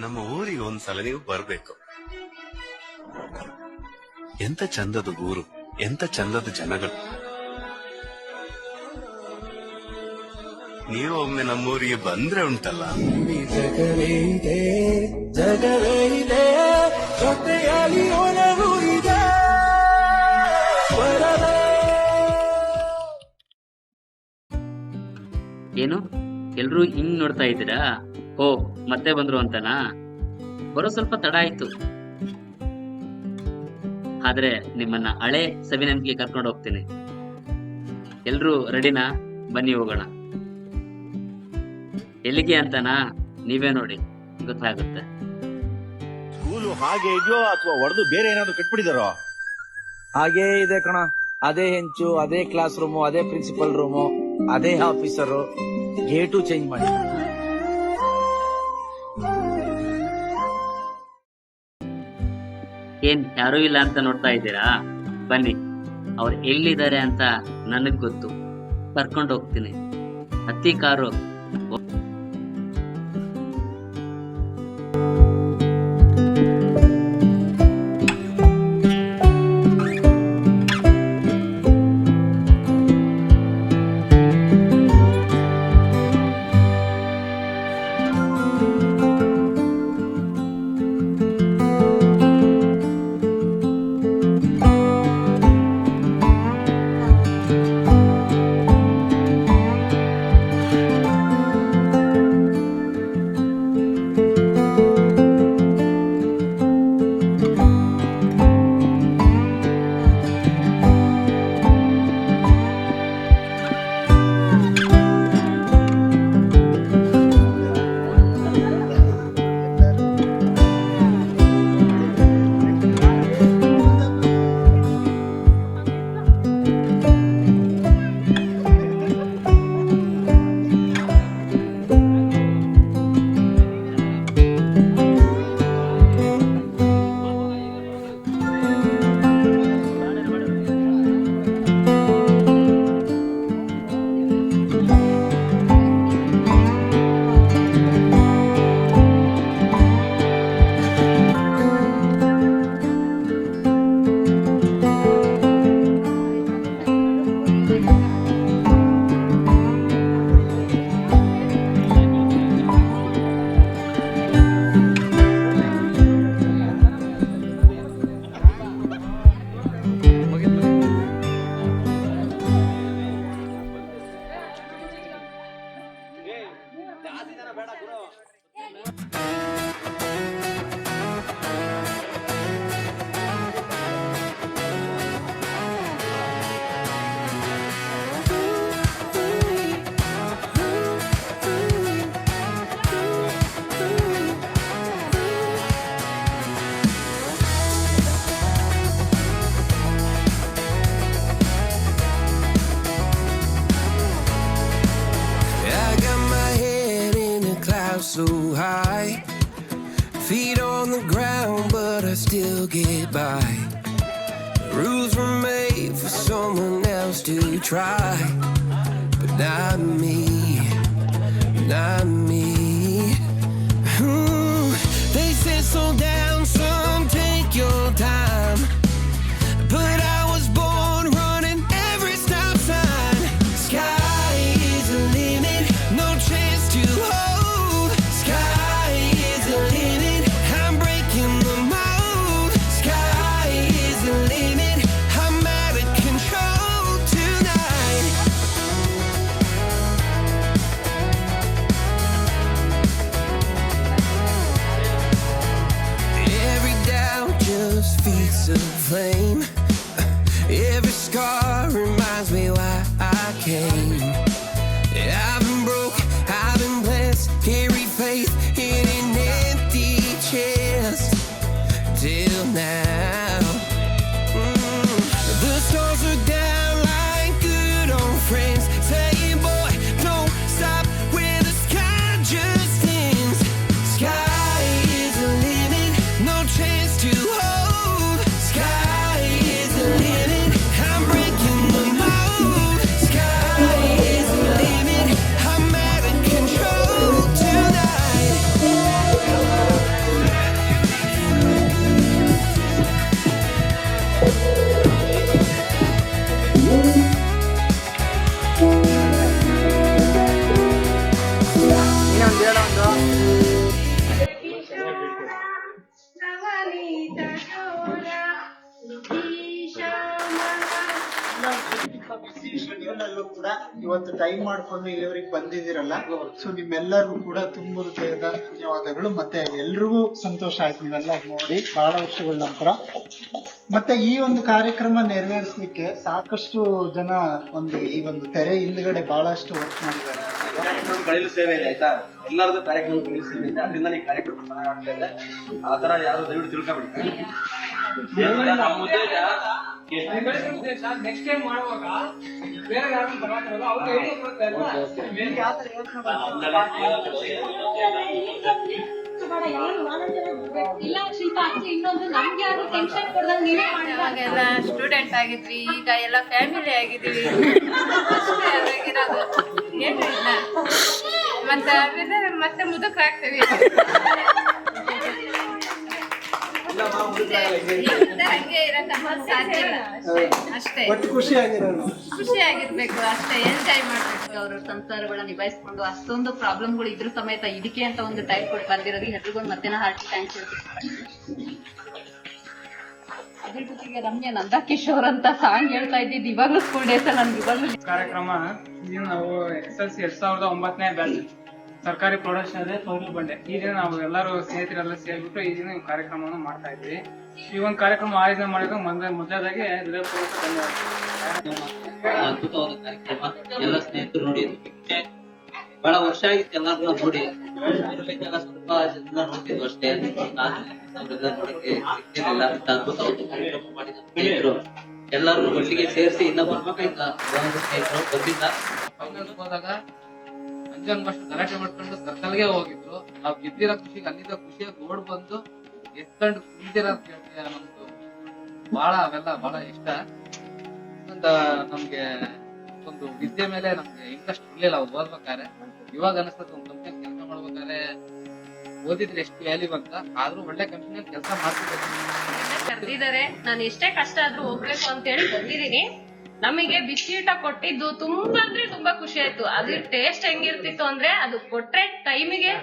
ನಮ್ಮ ಊರಿಗೆ ಒಂದ್ಸಲ ನೀವು ಬರ್ಬೇಕು. ಎಂತ ಚಂದದ ಊರು, ಎಂತ ಚಂದದ ಜನಗಳು. ನೀವು ಒಮ್ಮೆ ನಮ್ಮೂರಿಗೆ ಬಂದ್ರೆ ಉಂಟಲ್ಲ, ಜಗವೇ ಇದೆ, ಜಗವೇ ಇದೆ, ಜೊತೆಯಲ್ಲಿ ಒಲವು ಇದೆ. ಏನು ಎಲ್ರೂ ಹಿಂಗ್ ನೋಡ್ತಾ ಇದ್ದೀರಾ? ಓ, ಮತ್ತೆ ಬಂದ್ರು ಅಂತನಾ? ಬರೋ ಸ್ವಲ್ಪ ತಡ ಆಯ್ತು, ಆದ್ರೆ ನಿಮ್ಮನ್ನ ಹಳೆ ಸವಿನೆನಪಿಗೆ ಕರ್ಕೊಂಡು ಹೋಗ್ತೀನಿ. ಎಲ್ರೂ ರೆಡಿನಾ? ಬನ್ನಿ ಹೋಗೋಣ. ಎಲ್ಲಿಗೆ ಅಂತನಾ? ನೀವೇ ನೋಡಿ, ಗೊತ್ತಾಗುತ್ತೆ. ಸ್ಕೂಲು ಹಾಗೆ ಇದೆಯೋ ಅಥವಾ ಹೊಡೆದು ಬೇರೆ ಏನಾದ್ರು ಕಟ್ಬಿಟ್ಟಿದಾರೋ? ಹಾಗೇ ಇದೆ ಕಣ. ಅದೇ ಹೆಂಚು, ಅದೇ ಕ್ಲಾಸ್ ರೂಮು, ಅದೇ ಪ್ರಿನ್ಸಿಪಲ್ ರೂಮು, ಅದೇ ಆಫೀಸರು. ಗೇಟು ಚೇಂಜ್ ಮಾಡಿ. ಏನ್ ಯಾರೂ ಇಲ್ಲ ಅಂತ ನೋಡ್ತಾ ಇದ್ದೀರಾ? ಬನ್ನಿ, ಅವ್ರು ಎಲ್ಲಿದ್ದಾರೆ ಅಂತ ನನಗ್ ಗೊತ್ತು. ಕರ್ಕೊಂಡು ಹೋಗ್ತೀನಿ. ಹತ್ತಿ car. So high, feet on the ground, but I still get by. Rules were made for someone else to try, but not me, not me. They said slow down, some take your time, but I was born running every stop sign. Sky is the limit, no chance to hold. A flame. Every scar reminds me why I came. I've been broke, I've been blessed, carry faith in an empty chest till now. The stars are down like good old friends, saying, boy, don't stop where the sky just ends. Sky is the limit, no chance to hold. Sky is the limit, I'm breaking the mold. Sky ಇನ್ನೊಂದು ಹೇಳ ಒಂದು ಶೆಡ್ಯೂಲ್ನಲ್ಲೂ ಕೂಡ ಇವತ್ತು time ಮಾಡ್ಕೊಂಡು ಇಲ್ಲಿವರೆಗೆ ಬಂದಿದ್ದೀರಲ್ಲ, so ನಿಮ್ಮೆಲ್ಲರಿಗೂ ಕೂಡ ತುಂಬ ಹೃದಯದ ಧನ್ಯವಾದಗಳು. ಮತ್ತೆ ಎಲ್ರಿಗೂ ಸಂತೋಷ ಆಯ್ತು ನೀವೆಲ್ಲ ನೋಡಿ ಬಹಳ ವರ್ಷಗಳ ನಂತರ. ಮತ್ತೆ ಈ ಒಂದು ಕಾರ್ಯಕ್ರಮ ನೆರವೇರಿಸಲಿಕ್ಕೆ ಸಾಕಷ್ಟು ಜನ ಈ ಒಂದು ತೆರೆ ಹಿಂದ್ಗಡೆ ಬಹಳಷ್ಟು ವರ್ಕ್ ಮಾಡಿದ್ದಾರೆ. ಬಯಲು ಸೇವೆ ಇದೆ ಆಯ್ತಾ, ಎಲ್ಲರದ್ದು ಕಾರ್ಯಕ್ರಮ ಬಯಲು ಸೇವೆ ಇದೆ, ಅದರಿಂದ ಈ ಕಾರ್ಯಕ್ರಮ ಚೆನ್ನಾಗಿ ಆಗ್ತಾ ಇದೆ. ಆ ತರ ಯಾರು ದಯವಿಟ್ಟು ತಿಳ್ಕೊಬಿಡಿ. ನೆಕ್ಸ್ಟ್ ಟೈಮ್ ಮಾಡುವಾಗ ಬೇರೆ ಯಾರು ಇಲ್ಲ ಶಿಲ್ಪ ಅಜ್ಜಿ, ಇನ್ನೊಂದು ನಮ್ಗೆ ಯಾರು ಟೆನ್ಷನ್ ಕೊಡ್ದಂಗ್ ನೀವೇ ಅವಾಗೆಲ್ಲ ಸ್ಟೂಡೆಂಟ್ ಆಗಿದ್ವಿ, ಈಗ ಎಲ್ಲ ಫ್ಯಾಮಿಲಿ ಆಗಿದ್ದೀವಿ. ಅಷ್ಟೇ ಅದಾಗಿರೋದು, ಏನು ಇಲ್ಲ. ಮತ್ತೆ ಆಮೇಲೆ ಮತ್ತೆ ಮುದುಕರಾಗ್ತೀವಿ. ಹಂಗೆ ಇರಕ್ಕಮ್ಮ ಸಾಧ್ಯ ಇಲ್ಲ. ಅಷ್ಟೇ ಒಟ್ಟು ಖುಷಿಯಾಗಿರೋದು, ಖುಷಿಯಾಗಿರ್ಬೇಕು, ಅಷ್ಟೇ ಎಂಜಾಯ್ ಮಾಡ್ಬೇಕು. ಅವ್ರ ಸಂಸಾರಗಳನ್ನ ನಿಭಾಯಿಸ್ಕೊಂಡು ಅಷ್ಟೊಂದು ಪ್ರಾಬ್ಲಮ್ಗಳು ಇದ್ರ ಸಮೇತ ಇದಕ್ಕೆ ಅಂತ ಒಂದು ಟೈಮ್ ಕೊಟ್ಟು ಬಂದಿರೋದಕ್ಕೆ ಎಲ್ರಿಗೊಂದು ಮತ್ತೆ ಹಾರ್ಟ್ ಥ್ಯಾಂಕ್ಸ್ ಹೇಳ್ತೀನಿ. ಅದ್ರ ಜೊತೆಗೆ ರಮ್ಯಾ ನಂದಕಿಶೋರ್ ಅಂತ ಸಾಂಗ್ ಹೇಳ್ತಾ ಇದ್ದಿದ್ದು ಇವಾಗ್ಲೂ ಸ್ಕೂಲ್ ಡೇಸ್ ಅಲ್ಲಿ ನನ್ಗೆ ಇವಾಗ್ಲೂ ಕಾರ್ಯಕ್ರಮ. ಇದು ನಾವು SSLC 2009ನೇ ಬ್ಯಾಚ್ ಸರ್ಕಾರಿ ಪ್ರೌಢಶಾಲೆ ಪೌರು ಬಂಡೆ. ಈ ದಿನ ನಾವು ಎಲ್ಲರೂ ಸ್ನೇಹಿತರೆಲ್ಲ ಸೇರ್ಬಿಟ್ಟು ಈ ದಿನ ಕಾರ್ಯಕ್ರಮವನ್ನು ಮಾಡ್ತಾ ಇದ್ವಿ. ಈ ಒಂದು ಕಾರ್ಯಕ್ರಮ ಆಯೋಜನೆ ಮಾಡಿದ್ರೆ ಮೊದಲಾಗಿ ಹೃದಯಪೂರ್ವಕ ಧನ್ಯವಾದ. ಅದ್ಭುತವಾದ ಕಾರ್ಯಕ್ರಮ. ಎಲ್ಲ ಸ್ನೇಹಿತರು ನೋಡಿ, ಬಹಳ ವರ್ಷ ಆಗಿತ್ತು ಎಲ್ಲಾರು ನೋಡಿ. ಸ್ವಲ್ಪ ಜನ ನೋಡ್ತಿದ್ವು ಅಷ್ಟೇ, ನೋಡಕ್ಕೆ ಸಿಗ್ತಿರ್ಲಿಲ್ಲ. ಅದ್ಭುತವಾದ ಕಾರ್ಯಕ್ರಮ ಮಾಡಿದ ಸ್ನೇಹಿತರು ಎಲ್ಲರೂ ಒಟ್ಟಿಗೆ ಸೇರಿಸಿ ಇನ್ನ ಬರ್ಬೇಕಾಯ್ತ ಸ್ನೇಹಿತರು ಬಂದಿದ್ದ. ಹೋದಾಗ ಅಂಜನ್ ಮಾಸ್ಟರ್ ಗಲಾಟೆ ಮಾಡ್ಕೊಂಡು ಸರ್ಕಲ್ಗೆ ಹೋಗಿದ್ರು. ನಾವ್ ಗೆದ್ದಿರೋ ಖುಷಿಗೆ ಅಲ್ಲಿಂದ ಖುಷಿಯಾಗಿ ಓಡ್ ಬಂದು ಎತ್ಕೊಂಡು ಕುಂತಿರೋ ನಮ್ದು ಬಹಳ ಅವೆಲ್ಲ ಬಹಳ ಇಷ್ಟ. ನಮ್ಗೆ ಒಂದು ವಿದ್ಯೆ ಮೇಲೆ ನಮ್ಗೆ ಇಂಟ್ರೆಸ್ಟ್ ಇರ್ಲಿಲ್ಲ ಅವ್ರು ಓದ್ಬೇಕಾದ್ರೆ. ಇವಾಗ ಅನಿಸ್ತದೆ ಒಂದು ಕಂಪ್ನಿ ಕೆಲಸ ಮಾಡ್ಬೇಕಾದ್ರೆ ಓದಿದ್ರೆ ಎಷ್ಟು ವ್ಯಾಲ್ಯೂ ಅಂತ. ಆದ್ರೂ ಒಳ್ಳೆ ಕಂಪ್ನಿಯಲ್ಲಿ ಕೆಲಸ ಮಾಡ್ತಿದ್ದಾರೆ. ಕರ್ದಿದ್ದಾರೆ, ನಾನು ಎಷ್ಟೇ ಕಷ್ಟ ಆದ್ರೂ ಹೋಗ್ಬೇಕು ಅಂತ ಹೇಳಿ ಬಂದಿದ್ದೀನಿ. ನಮಗೆ ಬಿಸಿ ಊಟ ಕೊಟ್ಟಿದ್ದು ತುಂಬಾ ಅಂದ್ರೆ ತುಂಬಾ ಖುಷಿ ಆಯ್ತು. ಅದ್ರ ಟೇಸ್ಟ್ ಹೆಂಗಿರ್ತಿತ್ತು ಅಂದ್ರೆ, ಅದು ಕೊಟ್ರೆ ಟೈಮಿಗೆ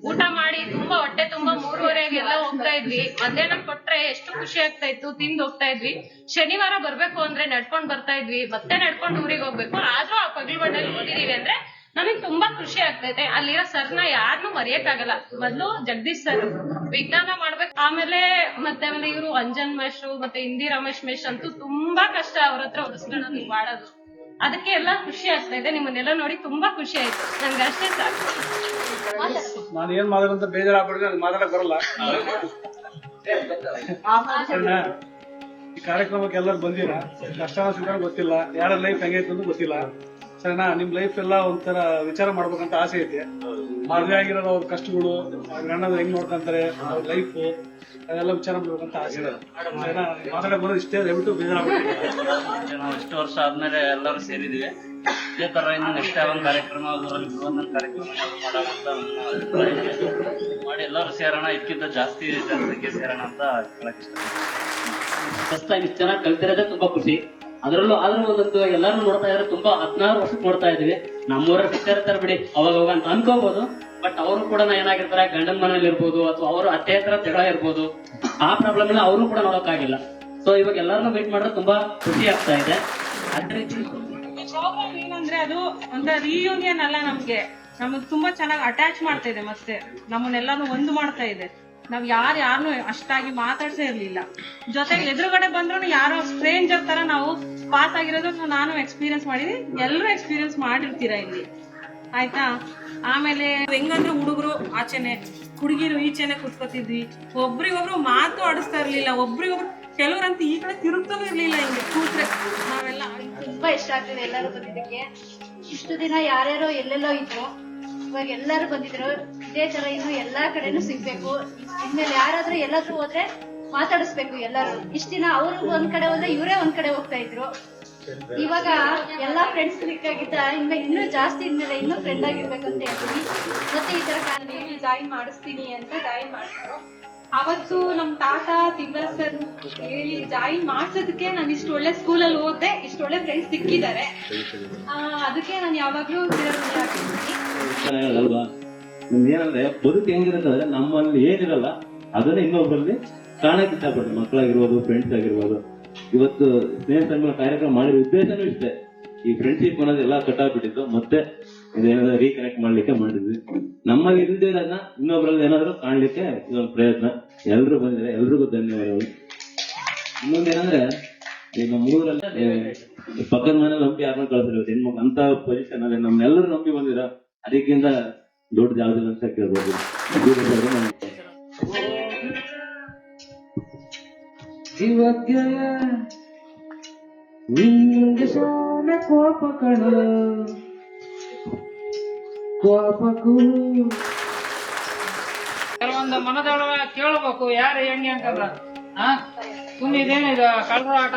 ಊಟ ಮಾಡಿ ತುಂಬಾ ಹೊಟ್ಟೆ ತುಂಬಾ 3:30 ಎಲ್ಲ ಹೋಗ್ತಾ ಇದ್ವಿ. ಮಧ್ಯಾಹ್ನ ಕೊಟ್ರೆ ಎಷ್ಟು ಖುಷಿ ಆಗ್ತಾ ಇತ್ತು, ತಿಂದು ಹೋಗ್ತಾ ಇದ್ವಿ. ಶನಿವಾರ ಬರ್ಬೇಕು ಅಂದ್ರೆ ನಡ್ಕೊಂಡ್ ಬರ್ತಾ ಇದ್ವಿ, ಮತ್ತೆ ನಡ್ಕೊಂಡು ಊರಿಗೆ ಹೋಗ್ಬೇಕು. ಆದ್ರೂ ಆ ಪಗಲು ಬಂಡಲ್ಲಿ ಓದಿದೀವಿ ಅಂದ್ರೆ ನಮಗ್ ತುಂಬಾ ಖುಷಿ ಆಗ್ತೈತೆ. ಅಲ್ಲಿರೋ ಸರ್ನ ಯಾರನ್ನೂ ಮರೆಯಕ್ಕಾಗಲ್ಲ. ಮೊದ್ಲು ಜಗದೀಶ್ ಸರ್ ವಿಜ್ಞಾನ ಮಾಡ್ಬೇಕು, ಆಮೇಲೆ ಇವರು ಅಂಜನ್ ಮೇಶ್ರು ಮತ್ತೆ ಹಿಂದಿ ರಮೇಶ್ ಮೇಶ್ ಅಂತೂ ತುಂಬಾ ಕಷ್ಟ ಅವ್ರ ಹತ್ರ ಹೊರಿಸ್ಕೊಳ್ಳೋದು ಮಾಡೋದು. ಅದಕ್ಕೆ ಎಲ್ಲ ಖುಷಿ ಆಗ್ತಾ ಇದೆ. ನಿಮ್ಮನ್ನೆಲ್ಲ ನೋಡಿ ತುಂಬಾ ಖುಷಿ ಆಯ್ತು. ನನ್ಗೆ ಅಷ್ಟೇ ಸಾಕು. ನಾನು ಏನ್ ಮಾತಾಡಂತ ಬೇಜಾರಾಗ್ಬಿಡ್ರೆ ಅದು ಮಾತಾಡಕ್ ಬರಲ್ಲ. ಈ ಕಾರ್ಯಕ್ರಮಕ್ಕೆ ಎಲ್ಲರೂ ಬಂದಿರಾ, ಕಷ್ಟ ಸುಖ ಗೊತ್ತಿಲ್ಲ, ಯಾರ ಲೈಫ್ ಹೆಂಗೈತೆ ಅಂತ ಗೊತ್ತಿಲ್ಲ. ಸರಿನಾ? ನಿಮ್ ಲೈಫ್ ಎಲ್ಲ ಒಂಥರ ವಿಚಾರ ಮಾಡ್ಬೇಕಂತ ಆಸೆ ಐತೆ. ಮದುವೆ ಆಗಿರೋದು ಅವ್ರ ಕಷ್ಟಗಳು, ಗಂಡನ ಹೆಂಗ್ ನೋಡ್ಕೊಂತಾರೆ, ಅವ್ರ ಲೈಫ್ ಅದೆಲ್ಲ ವಿಚಾರ ಮಾಡ್ಬೇಕಂತ ಆಸೆ ಇದೆ. ಸರಿನಾ? ಮಾತಾಡಕ್ ಬರೋದು ಇಷ್ಟೇ, ದಯವಿಟ್ಟು ಬೇಜಾರಾಗ್ಬಿಟ್ಟು. ನಾವು ಇಷ್ಟು ವರ್ಷ ಆದ್ಮೇಲೆ ಎಲ್ಲರೂ ಸೇರಿದೀವಿ. ಇದೇ ತರ ಇನ್ನು ನೆಕ್ಸ್ಟ್ ಒಂದು ಕಾರ್ಯಕ್ರಮ, ಊರಲ್ಲಿ ಒಂದೊಂದು ಕಾರ್ಯಕ್ರಮ ಮಾಡೋಣ ಅಂತ ಮಾಡಿ ಎಲ್ಲರೂ ಸೇರೋಣ. ಇದಕ್ಕಿಂತ ಜಾಸ್ತಿ ಜನಸಂಖ್ಯೆ ಸೇರೋಣ ಅಂತ ಹೇಳಕ್ ಇಷ್ಟ. ಫಸ್ಟ್ ಟೈಮ್ ಇಷ್ಟು ಚೆನ್ನಾಗಿ ಕಲ್ತಿರೋದೇ ತುಂಬಾ ಖುಷಿ. ಆದ್ರೂ ಒಂದೊಂದು ಎಲ್ಲಾರು ನೋಡ್ತಾ ಇದ್ರೆ ತುಂಬಾ 16 ವರ್ಷಕ್ಕೆ ನೋಡ್ತಾ ಇದೀವಿ. ನಮ್ಮೂರ ಸಿಗ್ತಾ ಇರ್ತಾರೆ ಬಿಡಿ ಅವಾಗ ಅಂತ ಅನ್ಕೋಬಹುದು. ಬಟ್ ಅವರು ಕೂಡ ಏನಾಗಿರ್ತಾರೆ, ಗಂಡನ ಮನೇಲಿ ಇರ್ಬೋದು ಅಥವಾ ಅವರು ಅತ್ತೆ ಹತ್ರ ಜಗಳ ಇರ್ಬೋದು, ಆ ಪ್ರಾಬ್ಲಮ್ ಎಲ್ಲ ಅವರು ಕೂಡ ನೋಡೋಕ್ಕಾಗಿಲ್ಲ. ಸೊ ಇವಾಗ ಎಲ್ಲಾರನ್ನೂ ಮೀಟ್ ಮಾಡಿದ್ರೆ ತುಂಬಾ ಖುಷಿ ಆಗ್ತಾ ಇದೆ. ಅದೇ ರೀತಿ ಪ್ರೋಗ್ರಾಮ್ ಏನಂದ್ರೆ ಅದು ಒಂಥರ ರಿಯೂನಿಯನ್ ಅಲ್ಲ, ನಮಗ್ ತುಂಬಾ ಚೆನ್ನಾಗಿ ಅಟ್ಯಾಚ್ ಮಾಡ್ತಾ ಇದೆ. ಮತ್ತೆ ನಮ್ಮನ್ನೆಲ್ಲಾನು ಒಂದು ಮಾಡ್ತಾ ಇದೆ. ನಾವ್ ಯಾರನ್ನು ಅಷ್ಟಾಗಿ ಮಾತಾಡ್ಸೇ ಇರ್ಲಿಲ್ಲ. ಜೊತೆಗೆ ಎದುರುಗಡೆ ಬಂದ್ರು ಯಾರೋ ಸ್ಟ್ರೇಂಜರ್ ತರ ನಾವು ಪಾಸ್ ಆಗಿರೋದು ನಾನು ಎಕ್ಸ್ಪೀರಿಯನ್ಸ್ ಮಾಡಿದೀನಿ, ಎಲ್ಲರೂ ಎಕ್ಸ್ಪೀರಿಯನ್ಸ್ ಮಾಡಿರ್ತೀರಾ ಇಲ್ಲಿ, ಆಯ್ತಾ? ಆಮೇಲೆ ಹೆಂಗಂದ್ರೆ ಹುಡುಗರು ಆಚೆನೆ, ಹುಡುಗಿರು ಈಚೆನೆ ಕುತ್ಕೋತಿದ್ವಿ. ಒಬ್ರಿಗೊಬ್ರು ಮಾತು ಆಡಿಸ್ತಾ ಇರ್ಲಿಲ್ಲ. ಒಬ್ರಿಗೊಬ್ರು ಕೆಲವ್ರಂತೂ ಈ ಕಡೆ ತಿರುಗ್ತಾನೂ ಇರ್ಲಿಲ್ಲ. ಹಿಂಗೆ ಕೂತ್ರೆ ನಾವೆಲ್ಲ ತುಂಬಾ ಇಷ್ಟ ಆಗ್ತದೆ ಎಲ್ಲರೂ ಬಂದಿದ್ದಕ್ಕೆ. ಇಷ್ಟು ದಿನ ಯಾರ್ಯಾರೋ ಎಲ್ಲೆಲ್ಲೋ ಇದ್ರು, ಇವಾಗ ಎಲ್ಲರೂ ಬಂದಿದ್ರು. ಇದೇ ತರ ಇನ್ನು ಎಲ್ಲಾ ಕಡೆನೂ ಸಿಗ್ಬೇಕು. ಇನ್ಮೇಲೆ ಯಾರಾದ್ರೂ ಎಲ್ಲಾದ್ರೂ ಹೋದ್ರೆ ಮಾತಾಡಿಸ್ಬೇಕು ಎಲ್ಲರೂ. ಇಷ್ಟ ದಿನ ಅವ್ರು ಒಂದ್ ಕಡೆ ಹೋದ್ರೆ ಇವರೇ ಒಂದ್ ಕಡೆ ಹೋಗ್ತಾ ಇದ್ರು. ಇವಾಗ ಎಲ್ಲಾ ಫ್ರೆಂಡ್ಸ್ ಸಿಕ್ಕಾಗಿದ್ದ ಇನ್ಮೇಲೆ ಇನ್ನೂ ಜಾಸ್ತಿ ಇನ್ಮೇಲೆ ಇನ್ನೂ ಫ್ರೆಂಡ್ ಆಗಿರ್ಬೇಕಂತ ಹೇಳ್ತೀನಿ. ಮತ್ತೆ ಈ ತರ ಜಾಯಿನ್ ಮಾಡಿಸ್ತೀನಿ ಅಂತ ಜಾಯಿನ್ ಮಾಡ್ತಾರೆ. ಅವತ್ತು ನಮ್ ತಾತ ತಿಮ್ಮರ್ ಸರ್ ಹೇಳಿ ಜಾಯಿನ್ ಮಾಡ್ಸೋದಕ್ಕೆ ನಾನು ಇಷ್ಟು ಒಳ್ಳೆ ಸ್ಕೂಲಲ್ಲಿ ಓದ್ದೆ, ಇಷ್ಟು ಒಳ್ಳೆ ಫ್ರೆಂಡ್ಸ್ ಸಿಕ್ಕಿದ್ದಾರೆ. ಅದಕ್ಕೆ ನಾನು ಯಾವಾಗ್ಲೂ ಚಿರಋಣಿ ಆಗಿರ್ತೀನಿ. ಅಲ್ವಾ ನಿಮ್ಗೆ ಏನಂದ್ರೆ ಬದುಕು ಹೆಂಗಿರುತ್ತೆ ನಮ್ಮಲ್ಲಿ ಏನಿರಲ್ಲ ಅದನ್ನ ಇನ್ನೊಬ್ಬರಲ್ಲಿ ಕಾಣಕ್ ಇಷ್ಟಪಡ್ತಾರೆ. ಮಕ್ಕಳಾಗಿರ್ಬೋದು, ಫ್ರೆಂಡ್ಸ್ ಆಗಿರ್ಬೋದು. ಇವತ್ತು ಸ್ನೇಹ ಸಂಗಮ ಕಾರ್ಯಕ್ರಮ ಮಾಡಿರೋ ಉದ್ದೇಶನೂ ಇಷ್ಟೇ. ಈ ಫ್ರೆಂಡ್ಶಿಪ್ ಅನ್ನೋದು ಎಲ್ಲ ಕಟ್ಟಾಗ್ಬಿಟ್ಟಿತ್ತು, ಮತ್ತೆ ಇದೇನಾದ್ರು ರೀಕನೆಕ್ಟ್ ಮಾಡ್ಲಿಕ್ಕೆ ಮಾಡಿದ್ವಿ. ನಮ್ಮಲ್ಲಿ ಇಲ್ದಿರೋದನ್ನ ಇನ್ನೊಬ್ರಲ್ಲಿ ಏನಾದ್ರು ಕಾಣ್ಲಿಕ್ಕೆ ಇದೊಂದು ಪ್ರಯತ್ನ. ಎಲ್ರು ಬಂದಿದೆ, ಎಲ್ರಿಗೂ ಧನ್ಯವಾದಗಳು. ಇನ್ನೊಂದೇನಂದ್ರೆ ಈಗ ನಮ್ಮೂರಲ್ಲಿ ಪಕ್ಕದ ಮನೇಲಿ ನಂಬಿ ಯಾರನ್ನ ಕಳ್ಸಿರೋದು ಹೆಣ್ಮಕ್ಳು ಅಂತ ಪೊಸಿಷನ್ ಅಲ್ಲಿ ನಮ್ನೆಲ್ಲರೂ ನಂಬಿ ಬಂದಿರ. ಅದಕ್ಕಿಂತ ದೊಡ್ಡ ಜಾಗದಲ್ಲಿ ಅಂತ ಕೇಳ್ಬೋದು. ಕೆಲವೊಂದು ಮನದೊಳಗ ಕೇಳ್ಬೇಕು ಯಾರು ಹೆಂಗೆ ಅಂತಂದ್ರ ಸುಮ್ಮನೆ ಇದೇನು ಇದು ಕಳ್ರ ಆಟ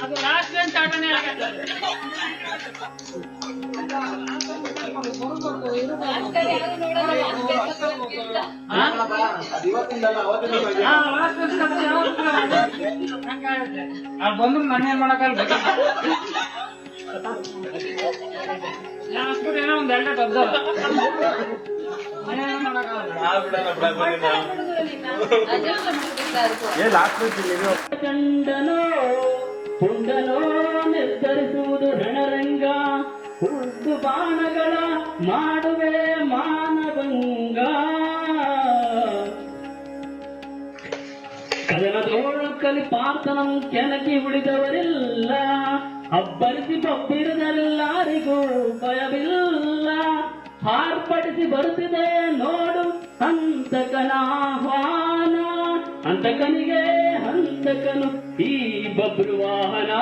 ಅದು ಲಾಸ್ಟ್ ಬೆಂಚ್ ಆಟನೇ ಬಂದ್ರು ನನ್ನೇನ್ ಮಾಡಕ್ಕಲ್ಲ ಏನೋ ಒಂದ್ ಎರಡೇ ಬದ್ದಲ್ಲ ಕಂಡನೋ ಪುಂಡನೋ ನಿರ್ಧರಿಸುವುದು ರಣರಂಗ, ಹುದ್ದು ಬಾಣಗಳ ಮಾಡುವೆ ಮಾನಭಂಗ. ಕದನದೋಳು ಕಲಿಪಾರ್ಥನಂ ಕೆಣಕಿ ಉಳಿದವರಿಲ್ಲ, ಅಬ್ಬರಿಸಿ ಬಬ್ಬಿರದೆಲ್ಲರಿಗೂ ಭಯವಿಲ್ಲ. ಹಾರ್ಪಡಿಸಿ ಬರುತ್ತಿದೆ ನೋಡು ಹಂತಕನ ಆಹ್ವಾನ, ಹಂತಕನಿಗೆ ಹಂತಕನು ಈ ಬಬ್ರು ವಾಹನ.